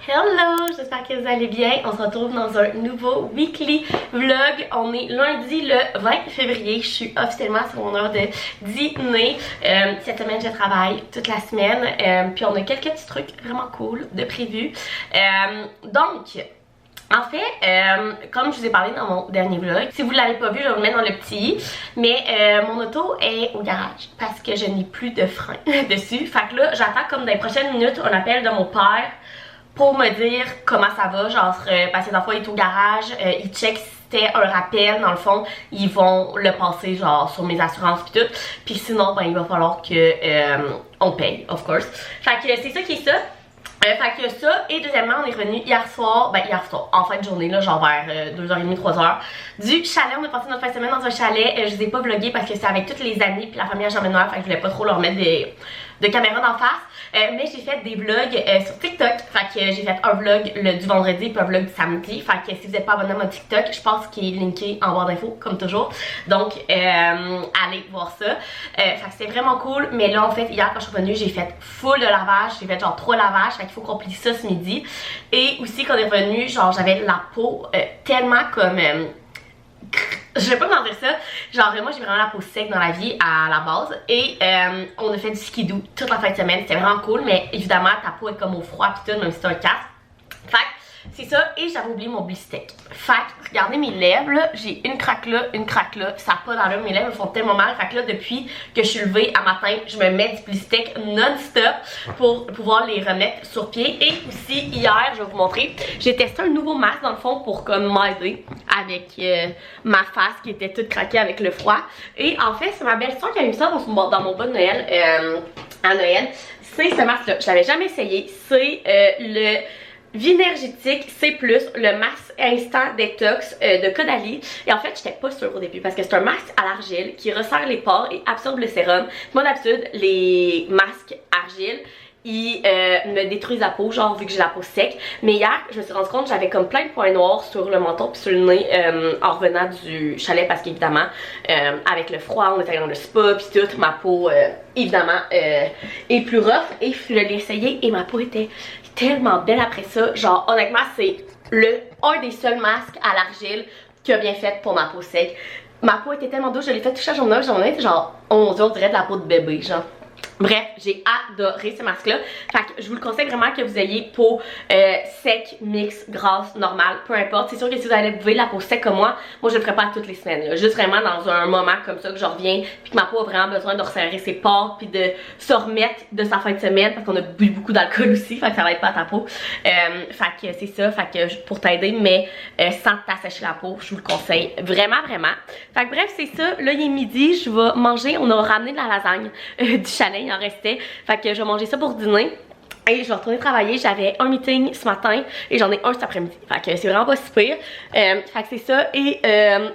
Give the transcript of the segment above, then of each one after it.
Hello, j'espère que vous allez bien. On se retrouve dans un nouveau weekly vlog. On est lundi le 20 février. Je suis officiellement sur mon heure de dîner. Cette semaine, je travaille toute la semaine. Puis on a quelques petits trucs vraiment cool de prévus. En fait, comme je vous ai parlé dans mon dernier vlog, si vous ne l'avez pas vu, je vais vous le mettre dans le petit. Mais mon auto est au garage parce que je n'ai plus de frein dessus. Fait que là, j'attends comme dans les prochaines minutes un appel de mon père pour me dire comment ça va, genre parce que dans le fond il est au garage, il check si c'était un rappel, dans le fond ils vont le passer genre sur mes assurances pis tout, puis sinon ben il va falloir que on paye, of course. Fait que c'est ça qui est ça. Fait que ça, et deuxièmement on est revenu hier soir, en fin de journée là, genre vers 2h30, 3h du chalet. On a passé notre fin de semaine dans un chalet. Je vous ai pas vlogué parce que c'est avec toutes les amis puis la famille à Jean-Benoît, fait que je voulais pas trop leur mettre de caméra d'en face. Mais j'ai fait des vlogs sur TikTok. Fait que j'ai fait un vlog du vendredi puis un vlog du samedi. Fait que si vous n'êtes pas abonné à mon TikTok, je pense qu'il est linké en barre d'infos comme toujours. Donc allez voir ça. Fait que c'était vraiment cool. Mais là en fait hier quand je suis revenue, j'ai fait full de lavage. J'ai fait genre 3 lavages. Fait qu'il faut qu'on plie ça ce midi. Et aussi quand on est revenu, genre j'avais la peau tellement comme je sais pas comment dire ça, genre moi j'ai vraiment la peau sec dans la vie à la base. Et on a fait du skidoo toute la fin de semaine, c'était vraiment cool. Mais évidemment ta peau est comme au froid pis tout, même si c'est un casque. Fait que c'est ça, et j'avais oublié mon blisteck. Fait que regardez mes lèvres là, j'ai une craque là, ça n'a pas d'allure, mes lèvres me font tellement mal. Fait que là depuis que je suis levée à matin, je me mets du blisteck non-stop pour pouvoir les remettre sur pied. Et aussi hier, je vais vous montrer, j'ai testé un nouveau masque dans le fond pour comme m'aider avec ma face qui était toute craquée avec le froid. Et en fait c'est ma belle-sœur qui a eu ça dans mon bon Noël à Noël. C'est ce masque là, je l'avais jamais essayé, c'est le Vinergétique C+, le masque instant détox de Caudalie. Et en fait j'étais pas sûre au début parce que c'est un masque à l'argile qui resserre les pores et absorbe le sérum. Moi d'habitude les masques argile ils me détruisent la peau, genre vu que j'ai la peau sec. Mais hier je me suis rendu compte que j'avais comme plein de points noirs sur le menton puis sur le nez en revenant du chalet parce qu'évidemment avec le froid on était dans le spa puis tout, ma peau évidemment est plus rough. Et je l'ai essayé et ma peau était tellement belle après ça. Genre honnêtement c'est un des seuls masques à l'argile qui a bien fait pour ma peau sec. Ma peau était tellement douce, je l'ai fait toucher à journée était genre on dirait de la peau de bébé genre. Bref, j'ai adoré ce masque là. Fait que je vous le conseille vraiment que vous ayez peau sec, mix, grasse, normale, peu importe. C'est sûr que si vous avez la peau sec comme moi je le ferai pas toutes les semaines là. Juste vraiment dans un moment comme ça que je reviens puis que ma peau a vraiment besoin de resserrer ses pores puis de se remettre de sa fin de semaine parce qu'on a bu beaucoup d'alcool aussi. Fait que ça va être pas à ta peau. Fait que c'est ça, fait que pour t'aider mais sans t'assécher la peau, je vous le conseille vraiment. Fait que bref c'est ça, là il est midi, je vais manger, on a ramené de la lasagne du chalet. Il en restait, fait que je vais manger ça pour dîner et je vais retourner travailler. J'avais un meeting ce matin et j'en ai un cet après-midi, fait que c'est vraiment pas si pire. Fait que c'est ça. Et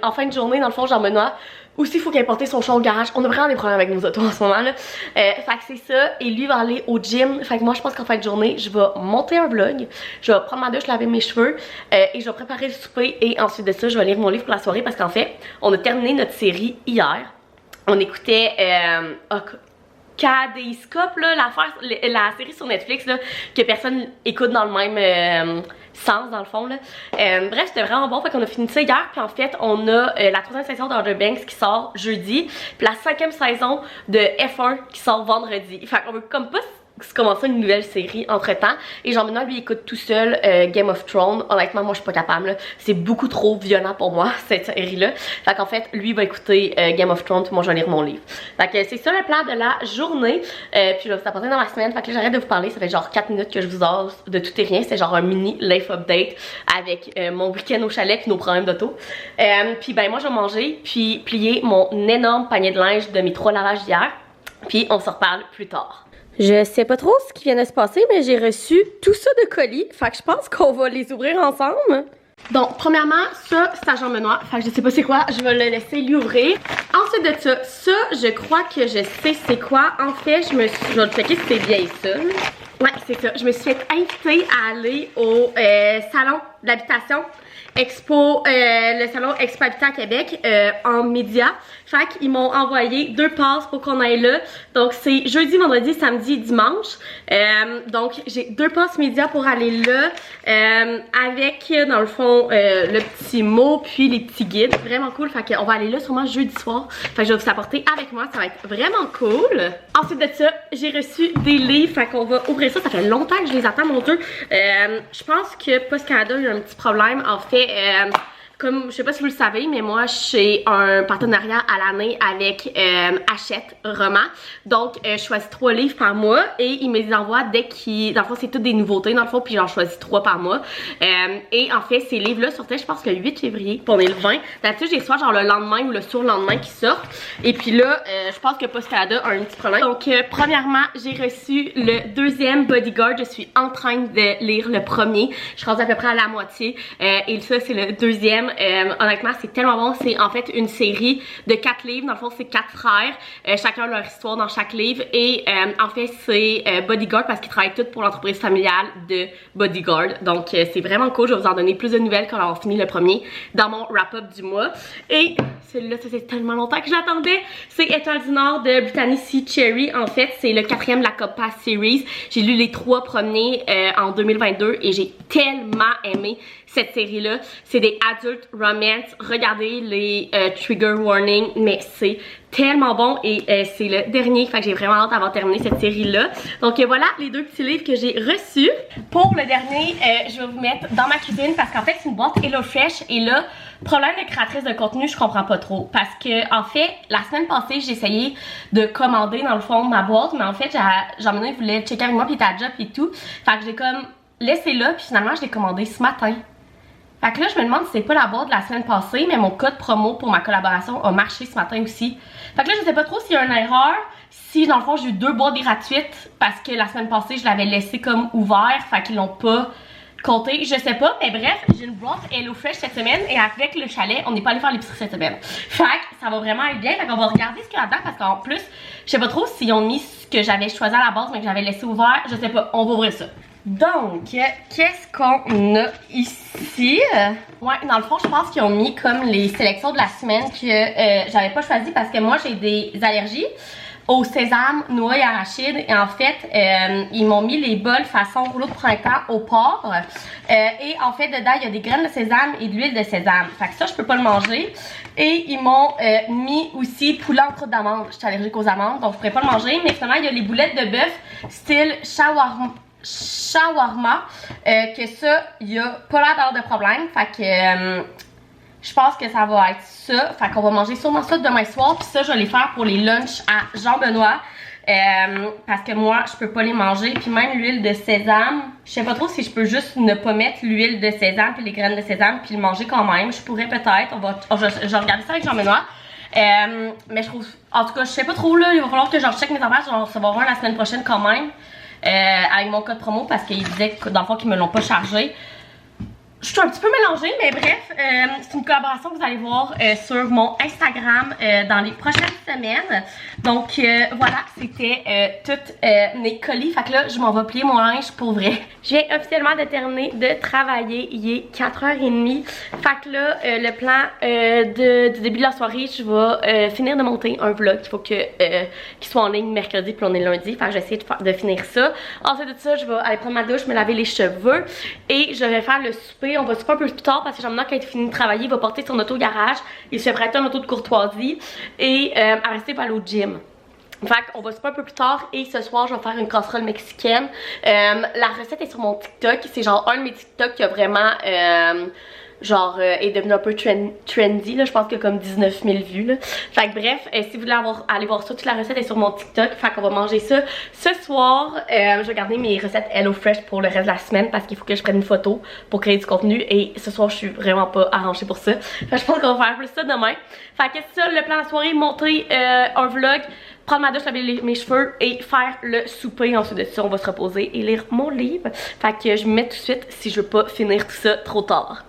en fin de journée dans le fond Jean-Benoît aussi il faut qu'il ait porté son chat au garage. On a vraiment des problèmes avec nos autos en ce moment là. Fait que c'est ça. Et lui va aller au gym. Fait que moi je pense qu'en fin de journée je vais monter un vlog, je vais prendre ma douche, laver mes cheveux et je vais préparer le souper. Et ensuite de ça je vais lire mon livre pour la soirée parce qu'en fait on a terminé notre série hier. On écoutait Kaleidoscope là, la série sur Netflix là, que personne écoute dans le même sens dans le fond là. Bref c'était vraiment bon, fait qu'on a fini ça hier. Puis en fait on a la 3e saison d'Outer Banks qui sort jeudi, puis la 5e saison de F1 qui sort vendredi. Fait qu'on veut comme pas commencer une nouvelle série entre temps. Et Jean-Benoît lui écoute tout seul Game of Thrones. Honnêtement moi je suis pas capable, c'est beaucoup trop violent pour moi cette série là. Fait qu'en fait lui va écouter Game of Thrones puis moi je vais lire mon livre. Fait que c'est ça le plan de la journée. Puis là ça passe dans la semaine. Fait que là j'arrête de vous parler, ça fait genre 4 minutes que je vous ose de tout et rien. C'était genre un mini life update avec mon week-end au chalet puis nos problèmes d'auto. Puis ben moi je vais manger puis plier mon énorme panier de linge de mes 3 lavages d'hier. Puis on se reparle plus tard. Je sais pas trop ce qui vient de se passer, mais j'ai reçu tout ça de colis. Fait que je pense qu'on va les ouvrir ensemble. Donc, premièrement, ça, c'est à Jean-Benoît. Fait que je sais pas c'est quoi, je vais le laisser lui ouvrir. Ensuite de ça, je crois que je sais c'est quoi. En fait, je vais le checker si c'est bien ça. Ouais, c'est ça. Je me suis fait inviter à aller au salon d'habitation. le salon Expo Habitat à Québec en média. Fait qu'ils m'ont envoyé 2 passes pour qu'on aille là. Donc c'est jeudi, vendredi, samedi, dimanche. Donc j'ai 2 passes médias pour aller là avec dans le fond le petit mot puis les petits guides. Vraiment cool. Fait qu'on va aller là sûrement jeudi soir. Fait que je vais vous apporter avec moi. Ça va être vraiment cool. Ensuite de ça, j'ai reçu des livres. Fait qu'on va ouvrir ça. Ça fait longtemps que je les attends, mon Dieu. Je pense que Post Canada a eu un petit problème. En fait, comme je sais pas si vous le savez, mais moi j'ai un partenariat à l'année avec Hachette Roman. Donc je choisis 3 livres par mois et ils me les envoient dès qu'ils. Dans le fond, c'est toutes des nouveautés dans le fond, puis j'en choisis 3 par mois. Et en fait, ces livres-là sortaient, je pense, le 8 février, puis on est le 20. D'habitude, j'ai soit genre le lendemain ou le surlendemain qui sortent. Et puis là, je pense que Post Canada a un petit problème. Donc premièrement, j'ai reçu le 2e Bodyguard. Je suis en train de lire le premier. Je suis rendue à peu près à la moitié. Et ça, c'est le 2e. Honnêtement, c'est tellement bon. C'est en fait une série de 4 livres. Dans le fond, c'est 4 frères. Chacun leur histoire dans chaque livre. Et en fait, c'est Bodyguard parce qu'ils travaillent tous pour l'entreprise familiale de Bodyguard. Donc, c'est vraiment cool. Je vais vous en donner plus de nouvelles quand on aura fini le premier dans mon wrap-up du mois. Et celui-là, ça fait tellement longtemps que je l'attendais. C'est Étoile du Nord de Brittany C. Cherry. En fait, c'est le 4e de la Copa Series. J'ai lu les 3 premiers en 2022 et j'ai tellement aimé cette série-là. C'est des adult romance. Regardez les trigger warnings, mais c'est tellement bon et c'est le dernier. Fait que j'ai vraiment hâte d'avoir terminé cette série-là. Donc voilà les 2 petits livres que j'ai reçus. Pour le dernier, je vais vous mettre dans ma cuisine parce qu'en fait, c'est une boîte HelloFresh et là, problème de créatrice de contenu, je comprends pas trop. Parce que, en fait, la semaine passée, j'ai essayé de commander dans le fond ma boîte, mais en fait, Jean-Benoît voulait checker avec moi, puis il était à job et tout. Fait que j'ai comme laissé là, puis finalement, je l'ai commandé ce matin. Fait que là, je me demande si c'est pas la boîte de la semaine passée, mais mon code promo pour ma collaboration a marché ce matin aussi. Fait que là, je sais pas trop s'il y a une erreur, si dans le fond, j'ai eu 2 boîtes gratuites parce que la semaine passée, je l'avais laissé comme ouvert, fait qu'ils l'ont pas compté. Je sais pas, mais bref, j'ai une boîte HelloFresh cette semaine et avec le chalet, on n'est pas allé faire l'épicerie cette semaine. Fait que ça va vraiment être bien. Fait qu'on va regarder ce qu'il y a là-dedans parce qu'en plus, je sais pas trop s'ils ont mis ce que j'avais choisi à la base, mais que j'avais laissé ouvert. Je sais pas, on va ouvrir ça. Donc, qu'est-ce qu'on a ici? Ouais, dans le fond, je pense qu'ils ont mis comme les sélections de la semaine que j'avais pas choisi parce que moi, j'ai des allergies au sésame, noix et arachide. Et en fait, ils m'ont mis les bols façon rouleau de printemps au porc. Et en fait, dedans, il y a des graines de sésame et de l'huile de sésame. Fait que ça, je peux pas le manger. Et ils m'ont mis aussi poulet en croûte d'amande. Je suis allergique aux amandes, donc je pourrais pas le manger. Mais finalement, il y a les boulettes de bœuf style shawarma, que ça, il y a pas l'air d'avoir de problème. Fait que je pense que ça va être ça. Fait qu'on va manger sûrement ça demain soir. Puis ça, je vais les faire pour les lunchs à Jean-Benoît. Parce que moi, je peux pas les manger. Puis même l'huile de sésame, je sais pas trop si je peux juste ne pas mettre l'huile de sésame puis les graines de sésame puis le manger quand même. Je pourrais peut-être. Je vais regarder ça avec Jean-Benoît. Mais je trouve, en tout cas, je sais pas trop là. Il va falloir que je recheck mes affaires. Je vais en recevoir un la semaine prochaine quand même. Avec mon code promo parce qu'ils disaient que dans le fond qu'ils me l'ont pas chargé. Je suis un petit peu mélangée, mais bref, c'est une collaboration que vous allez voir sur mon Instagram dans les prochaines semaines. Donc voilà, c'était toutes mes colis. Fait que là, je m'en vais plier mon linge pour vrai. Je viens officiellement de terminer de travailler. Il est 4h30. Fait que là, le plan du début de la soirée, je vais finir de monter un vlog. Il faut qu'il soit en ligne mercredi, puis on est lundi. Fait que j'essaie de finir ça. Ensuite de ça, je vais aller prendre ma douche, me laver les cheveux. Et je vais faire le souper. On va souper un peu plus tard parce que Jean-Benoît, quand il finit de travailler, il va porter son auto au garage. Il se fait prêter un auto de courtoisie et à rester pour aller au gym. Fait qu'on va souper un peu plus tard et ce soir je vais faire une casserole mexicaine. La recette est sur mon TikTok. C'est genre un de mes TikTok qui a vraiment est devenu un peu trendy là. Je pense qu'il y a comme 19 000 vues là. Fait que bref, si vous voulez aller voir ça, toute la recette est sur mon TikTok. Fait qu'on va manger ça ce soir. Je vais garder mes recettes HelloFresh pour le reste de la semaine parce qu'il faut que je prenne une photo pour créer du contenu. Et ce soir je suis vraiment pas arrangée pour ça. Fait que je pense qu'on va faire plus ça demain. Fait que c'est ça le plan de la soirée, monter un vlog, prendre ma douche, laver mes cheveux et faire le souper. Ensuite de ça, on va se reposer et lire mon livre. Fait que je me mets tout de suite si je veux pas finir tout ça trop tard.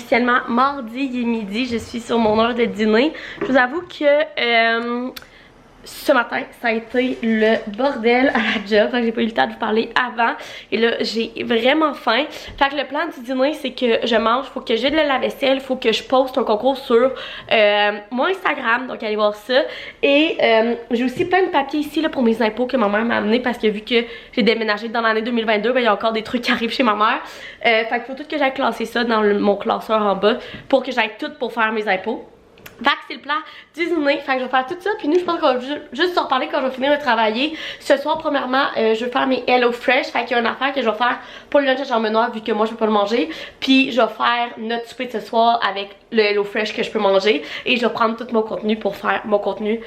officiellement mardi, il est midi, je suis sur mon heure de dîner. Je vous avoue que ce matin, ça a été le bordel à la job, fait que j'ai pas eu le temps de vous parler avant. Et là, j'ai vraiment faim. Fait que le plan du dîner, c'est que je mange, faut que j'ai de la lave-vaisselle, faut que je poste un concours sur mon Instagram, donc allez voir ça. Et j'ai aussi plein de papiers ici là, pour mes impôts que ma mère m'a amené parce que vu que j'ai déménagé dans l'année 2022, ben, il y a encore des trucs qui arrivent chez ma mère. Fait qu'il faut tout que j'aille classer ça dans mon classeur en bas pour que j'aille tout pour faire mes impôts. Fait que c'est le plat du dîner, fait que je vais faire tout ça, puis nous je pense qu'on va juste en reparler quand je vais finir de travailler. Ce soir premièrement, je vais faire mes Hello Fresh, fait qu'il y a une affaire que je vais faire pour le lunch à Jean-Benoît vu que moi je peux pas le manger. Puis je vais faire notre souper de ce soir avec le Hello Fresh que je peux manger et je vais prendre tout mon contenu pour faire mon contenu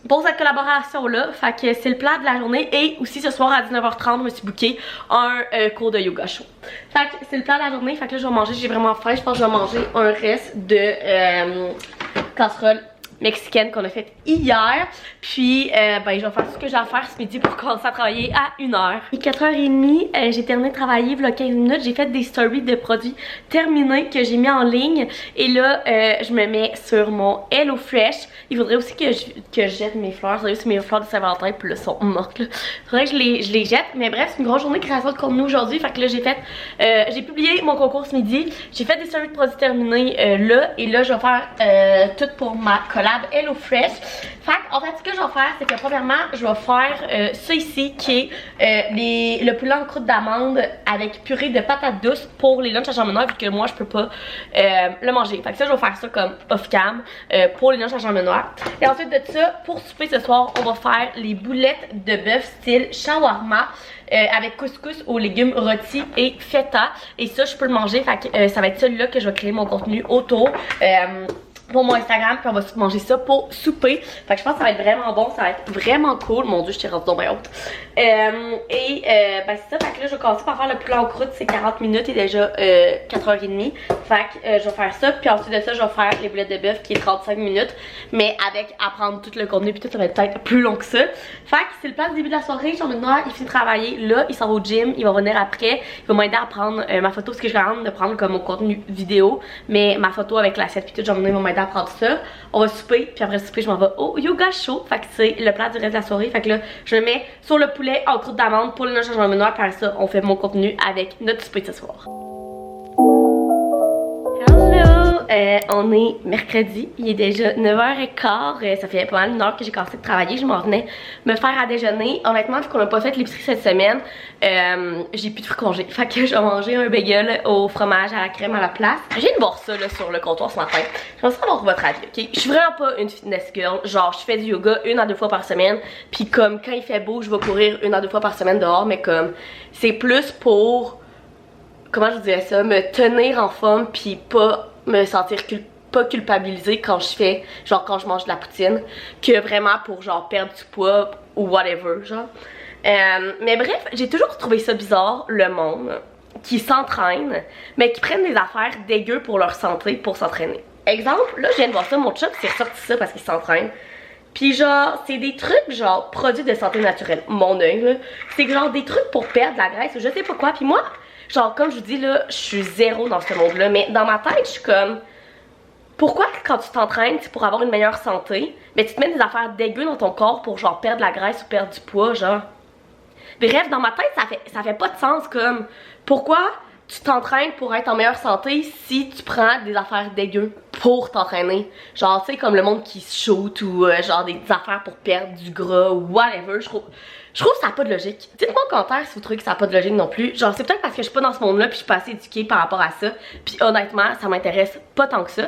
pour cette collaboration là. Fait que c'est le plat de la journée. Et aussi ce soir à 19h30 je me suis booké un cours de yoga chaud. Fait que c'est le plat de la journée. Fait que là je vais manger, j'ai vraiment faim. Je pense que je vais manger un reste de casserole mexicaine qu'on a faite hier. Puis ben je vais faire tout ce que j'ai à faire ce midi pour commencer à travailler à 1h. Il est 4h30, j'ai terminé de travailler il y a 15 minutes. J'ai fait des stories de produits terminés que j'ai mis en ligne. Et là je me mets sur mon Hello Fresh. Il faudrait aussi que je jette mes fleurs. Vous savez, c'est mes fleurs de Saint-Valentin, puis là, sont mortes. Là. Faudrait que je les jette. Mais bref, c'est une grosse journée de création de contenu aujourd'hui. Fait que là, j'ai publié mon concours ce midi. J'ai fait des stories de produits terminés là. Et là, je vais faire tout pour ma collab Hello Fresh. Fait en fait, ce que je vais faire, c'est que premièrement, je vais faire ça ici qui est le poulet en croûte d'amande avec purée de patates douces pour les lunchs à Jean-Benoît, vu que moi, je peux pas le manger. Fait que ça, je vais faire ça comme off-cam pour les lunchs à Jean-Benoît. Et ensuite de ça, pour souper ce soir, on va faire les boulettes de bœuf style shawarma avec couscous aux légumes rôtis et feta. Et ça, je peux le manger. Fait que ça va être celui-là que je vais créer mon contenu autour. Pour mon Instagram, puis on va manger ça pour souper. Fait que je pense que ça va être vraiment bon, ça va être vraiment cool. Mon dieu, je t'ai rendu donc bien haute. Ben c'est ça, fait que là je vais commencer par faire le poulet en croûte, c'est 40 minutes et déjà 4h30. Fait que je vais faire ça, puis ensuite de ça je vais faire les boulettes de bœuf qui est 35 minutes. Mais avec apprendre tout le contenu, puis tout ça va être peut-être plus long que ça. Fait que c'est le plan du début de la soirée. Jean-Benoît, il finit de travailler, là il s'en va au gym, il va revenir après. Il va m'aider à prendre ma photo, parce que je vais de prendre comme mon contenu vidéo. Mais ma photo avec l'assiette, puis tout, Jean-Benoît il va m'aider à prendre ça. On va souper, puis après souper je m'en vais au yoga chaud. Fait que c'est le plat du reste de la soirée. Fait que là je me mets sur le poulet en croûte d'amande pour le lunch à Jean-Benoît. Puis après ça on fait mon contenu avec notre souper de ce soir. On est mercredi, il est déjà 9h15, ça fait pas mal une heure que j'ai commencé de travailler, je m'en venais me faire à déjeuner. Honnêtement, vu qu'on n'a pas fait l'épicerie cette semaine, j'ai plus de fruits congés. Fait que je vais manger un bagel au fromage à la crème à la place. Je viens de voir ça là, sur le comptoir ce matin. Je vais savoir votre avis, ok? Je suis vraiment pas une fitness girl, genre je fais du yoga 1 à 2 fois par semaine, puis comme quand il fait beau, je vais courir 1 à 2 fois par semaine dehors, mais comme c'est plus pour, comment je dirais ça, me tenir en forme, puis pas me sentir pas culpabilisée quand je fais, genre quand je mange de la poutine, que vraiment pour genre perdre du poids ou whatever, genre. Mais bref, j'ai toujours trouvé ça bizarre, le monde qui s'entraîne, mais qui prennent des affaires dégueu pour leur santé, pour s'entraîner. Exemple, là je viens de voir ça, mon chum s'est ressorti ça parce qu'il s'entraîne. Pis genre, c'est des trucs genre produits de santé naturelle, mon œil là. C'est genre des trucs pour perdre de la graisse ou je sais pas quoi, puis moi, genre comme je vous dis là, je suis zéro dans ce monde là, mais dans ma tête je suis comme, pourquoi quand tu t'entraînes c'est pour avoir une meilleure santé, mais tu te mets des affaires dégueu dans ton corps pour genre perdre de la graisse ou perdre du poids, genre. Bref, dans ma tête ça fait pas de sens, comme pourquoi tu t'entraînes pour être en meilleure santé si tu prends des affaires dégueu pour t'entraîner. Genre, tu sais, comme le monde qui se shoot ou genre des affaires pour perdre du gras ou whatever. Je trouve que ça n'a pas de logique. Dites-moi en commentaire si vous trouvez que ça n'a pas de logique non plus. Genre, c'est peut-être parce que je suis pas dans ce monde-là puis je suis pas assez éduquée par rapport à ça. Puis honnêtement, ça m'intéresse pas tant que ça.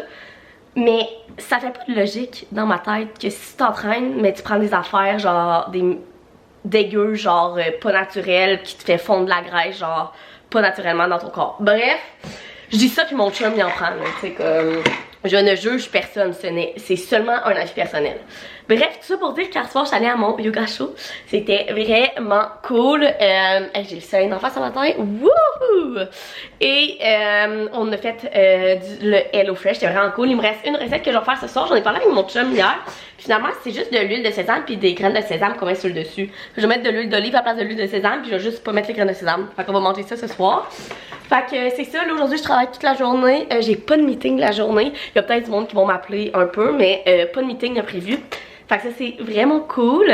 Mais ça fait pas de logique dans ma tête que si tu t'entraînes, mais tu prends des affaires genre des dégueu, genre pas naturel, qui te fait fondre de la graisse, genre pas naturellement dans ton corps. Bref, je dis ça puis mon chum il en prend, tu sais, comme je ne juge personne, c'est seulement un avis personnel. Bref, tout ça pour dire qu'hier soir, j'allais à mon yoga show. C'était vraiment cool. J'ai le soleil d'en face ce matin. Wouhou! Et on a fait le Hello Fresh. C'était vraiment cool. Il me reste une recette que je vais faire ce soir. J'en ai parlé avec mon chum hier. Finalement, c'est juste de l'huile de sésame puis des graines de sésame qu'on met sur le dessus. Je vais mettre de l'huile d'olive à la place de l'huile de sésame puis je vais juste pas mettre les graines de sésame. Fait qu'on va manger ça ce soir. Fait que c'est ça, là aujourd'hui je travaille toute la journée, j'ai pas de meeting la journée, il y a peut-être du monde qui vont m'appeler un peu, mais pas de meeting de prévu. Fait que ça c'est vraiment cool,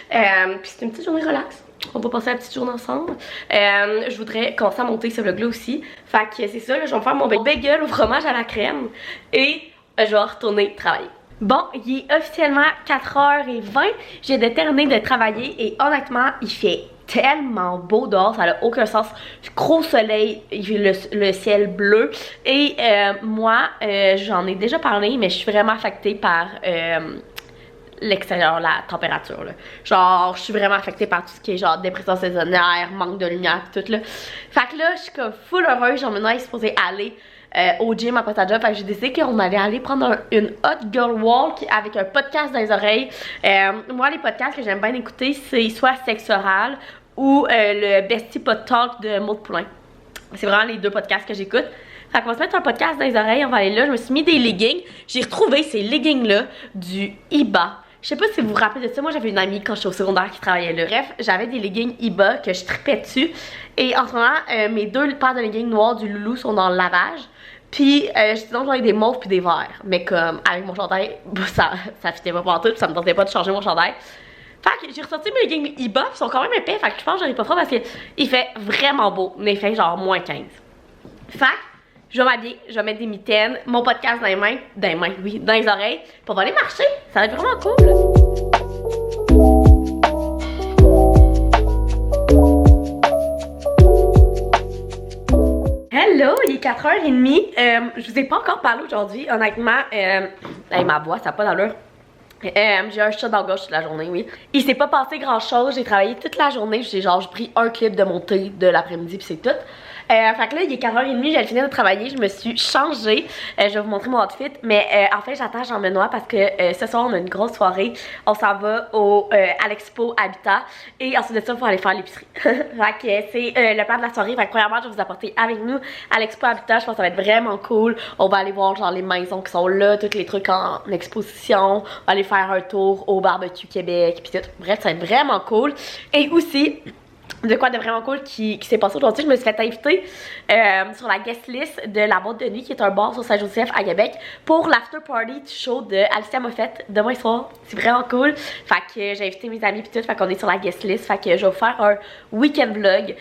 puis c'est une petite journée relax. On va passer la petite journée ensemble. Je voudrais commencer à monter ce vlog là aussi. Fait que c'est ça, là, je vais me faire mon bagel au fromage à la crème et je vais retourner travailler. Bon, il est officiellement 4h20, j'ai terminé de travailler et honnêtement, il fait tellement beau dehors, ça n'a aucun sens. Gros soleil, le ciel bleu. Et moi, j'en ai déjà parlé, mais je suis vraiment affectée par l'extérieur, la température. Là. Genre, je suis vraiment affectée par tout ce qui est genre dépression saisonnière, manque de lumière, tout là. Fait que là, je suis comme full heureuse, genre maintenant, il est supposé aller au gym après sa job. Fait que j'ai décidé qu'on allait aller prendre une hot girl walk avec un podcast dans les oreilles. Moi, les podcasts que j'aime bien écouter, c'est soit Sexe Oral ou le Bestie Pod Talk de Maud Poulain. C'est vraiment les deux podcasts que j'écoute. Fait qu'on va se mettre un podcast dans les oreilles, on va aller là. Je me suis mis des leggings. J'ai retrouvé ces leggings-là du Iba. Je sais pas si vous vous rappelez de ça. Moi, j'avais une amie quand j'étais au secondaire qui travaillait là. Bref, j'avais des leggings Iba que je tripais dessus. Et en ce moment, mes deux paires de leggings noirs du Loulou sont dans le lavage. Puis, sinon, j'en ai des mauves puis des verts. Mais comme, avec mon chandail, ça fitait pas pour tout. Ça me tentait pas de changer mon chandail. Fait que j'ai ressorti mes leggings Iba. Ils sont quand même épais. Fait que je pense que j'en ai pas froid parce qu'il fait vraiment beau. Mais il fait genre moins 15. Fait que, je vais m'habiller, je vais mettre des mitaines, mon podcast dans les mains, oui, dans les oreilles, puis on va aller marcher. Ça va être vraiment cool. Hello, il est 4h30. Je vous ai pas encore parlé aujourd'hui, honnêtement. Ma voix, ça n'a pas d'allure. J'ai un chat dans la gauche toute la journée, oui. Il s'est pas passé grand chose, j'ai travaillé toute la journée, j'ai pris un clip de montée de l'après-midi puis c'est tout. Fait que là, il est 4h30, j'allais finir de travailler, je me suis changée. Je vais vous montrer mon outfit, mais en fait, j'attends Jean-Benoît parce que ce soir, on a une grosse soirée. On s'en va à l'Expo Habitat et ensuite de ça, il faut aller faire l'épicerie. Fait que c'est le plan de la soirée. Fait que premièrement, je vais vous apporter avec nous à l'Expo Habitat. Je pense que ça va être vraiment cool. On va aller voir genre les maisons qui sont là, tous les trucs en exposition. On va aller faire un tour au Barbecue Québec, puis tout. Bref, ça va être vraiment cool. Et aussi, de quoi de vraiment cool qui s'est passé aujourd'hui, je me suis fait inviter sur la guest list de la boîte de nuit qui est un bar sur Saint-Joseph à Québec pour l'after party du show de Alicia Moffett demain soir. C'est vraiment cool. Fait que j'ai invité mes amis pis tout, fait qu'on est sur la guest list. Fait que je vais vous faire un week-end vlog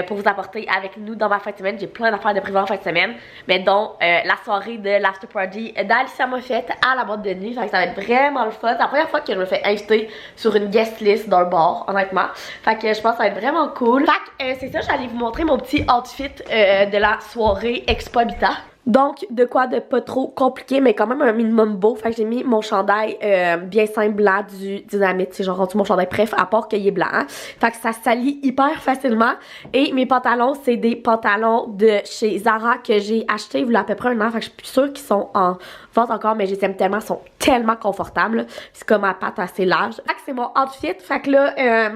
pour vous apporter avec nous dans ma fin de semaine. J'ai plein d'affaires de prévu en fin de semaine, mais dont la soirée de l'after party d'Alicia Moffett à la boîte de nuit. Fait que ça va être vraiment le fun. C'est la première fois que je me fais inviter sur une guest list d'un bar, honnêtement. Fait que je pense que ça va être vraiment cool. Fait que c'est ça, j'allais vous montrer mon petit outfit de la soirée Expo Habitat. Donc, de quoi de pas trop compliqué, mais quand même un minimum beau. Fait que j'ai mis mon chandail bien simple blanc du Dynamite. C'est genre rendu mon chandail bref, à part qu'il est blanc. Hein. Fait que ça se salit hyper facilement. Et mes pantalons, c'est des pantalons de chez Zara que j'ai acheté il y a à peu près un an. Fait que je suis plus sûre qu'ils sont en vente encore, mais je les aime tellement, ils sont tellement confortables. C'est comme ma patte assez large. Fait que c'est mon outfit. Fait que là,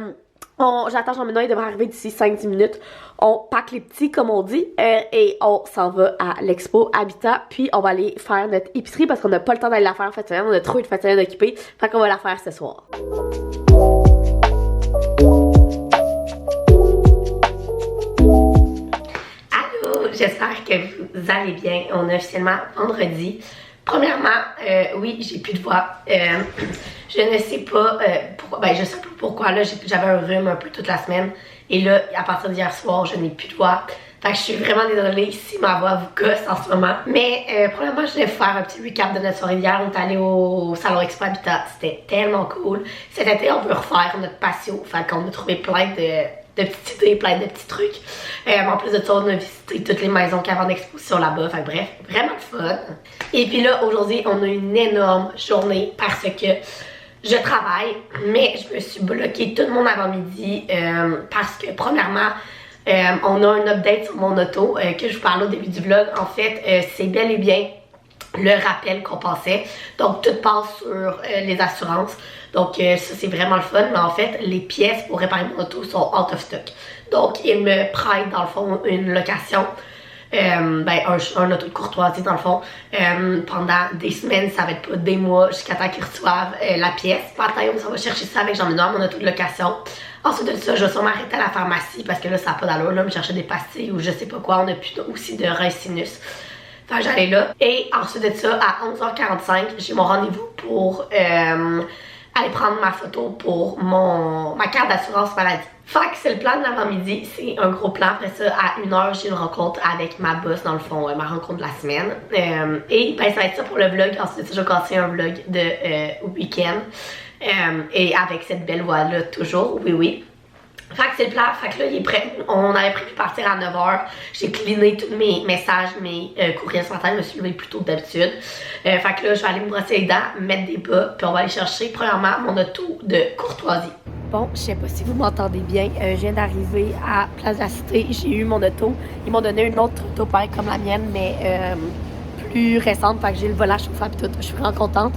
j'attends Jean-Benoît, il devrait arriver d'ici 5-10 minutes. On pack les petits, comme on dit, et on s'en va à l'Expo Habitat. Puis on va aller faire notre épicerie parce qu'on n'a pas le temps d'aller la faire en fin de semaine. On a trop de fin de semaine occupée. Fait qu'on va la faire ce soir. Allô, j'espère que vous allez bien. On est officiellement vendredi. Premièrement, oui, j'ai plus de voix. Je ne sais pas pourquoi. Ben, je sais pas pourquoi. Là, j'avais un rhume un peu toute la semaine. Et là, à partir d'hier soir, je n'ai plus de voix. Fait que je suis vraiment désolée si ma voix vous gosse en ce moment. Mais premièrement, je voulais vous faire un petit recap de notre soirée d'hier. On est allé au Salon Expo Habitat. C'était tellement cool. Cet été, on veut refaire notre patio. Fait qu'on a trouvé plein de petites idées, plein de petits trucs. En plus de ça, on a visité toutes les maisons qu'il y avait en exposition là-bas. Fait bref, vraiment fun. Et puis là, aujourd'hui, on a une énorme journée parce que je travaille, mais je me suis bloquée tout mon avant-midi parce que premièrement, on a un update sur mon auto que je vous parlais au début du vlog. En fait, c'est bel et bien le rappel qu'on passait. Donc, tout passe sur les assurances. Donc, ça, c'est vraiment le fun. Mais en fait, les pièces pour réparer mon auto sont out of stock. Donc, ils me prêtent, dans le fond, une location un auto de courtoisie dans le fond. Pendant des semaines, ça va être pas des mois jusqu'à temps qu'ils reçoivent la pièce. Bataillon, ça va chercher ça avec Jean-Benoît, mon auto de location. Ensuite de ça, je vais sûrement arrêter à la pharmacie parce que là, ça n'a pas d'allure, là, me chercher des pastilles ou je sais pas quoi. On a plus aussi de rein sinus. Fait que j'allais là. Et ensuite de ça, à 11h45, j'ai mon rendez-vous pour aller prendre ma photo pour ma carte d'assurance maladie. Fait que c'est le plan de l'avant-midi, c'est un gros plan. Après ça, à 1h, j'ai une rencontre avec ma boss, dans le fond, ma rencontre de la semaine. Et ben, ça va être ça pour le vlog. Ensuite, je vais casser un vlog de week-end. Et avec cette belle voix-là, toujours, oui. Fait que c'est le plan, fait que là il est prêt. On avait prévu de partir à 9h. J'ai cleané tous mes messages, mes courriels ce matin. Je me suis levée plus tôt que d'habitude. Fait que là je vais aller me brosser les dents, mettre des bas, puis on va aller chercher premièrement mon auto de courtoisie. Bon, je sais pas si vous m'entendez bien. Je viens d'arriver à Place de la Cité. J'ai eu mon auto. Ils m'ont donné une autre auto pareil comme la mienne, mais plus récente. Fait que j'ai le volant chauffant et tout. Je suis vraiment contente.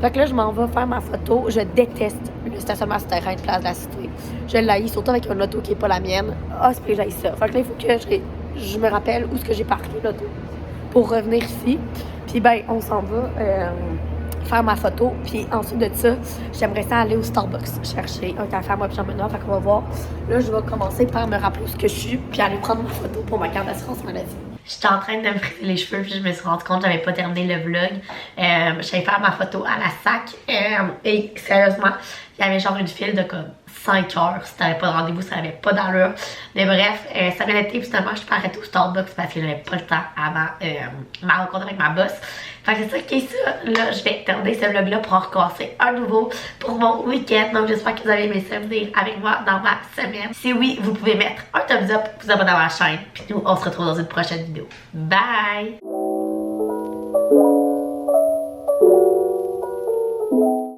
Fait que là, je m'en vais faire ma photo. Je déteste le stationnement souterrain de Place de la Cité. Je l'haïs, surtout avec une auto qui n'est pas la mienne. Ah, c'est que j'haïs ça. Fait que là, il faut que je me rappelle où est-ce que j'ai parqué l'auto pour revenir ici. Puis ben, on s'en va faire ma photo. Puis ensuite de ça, j'aimerais ça aller au Starbucks chercher un café à moi et Jean-Benoît. Fait qu'on va voir. Là, je vais commencer par me rappeler où ce que je suis puis aller prendre ma photo pour ma carte d'assurance maladie. J'étais en train de me friser les cheveux puis je me suis rendu compte que j'avais pas terminé le vlog. J'allais faire ma photo à la SAC et sérieusement, il y avait genre une file de comme 5 heures. Si t'avais pas de rendez-vous, ça avait pas d'allure. Mais bref, ça m'a été finalement, je suis pas arrêtée au Starbucks parce que j'avais pas le temps avant ma rencontre avec ma boss. Fait que c'est ça qui est ça. Là, je vais terminer ce vlog-là pour en recommencer un nouveau pour mon week-end. Donc j'espère que vous avez aimé ça, venir avec moi dans ma semaine. Si oui, vous pouvez mettre un thumbs up, vous abonner à ma chaîne. Puis nous, on se retrouve dans une prochaine vidéo. Bye!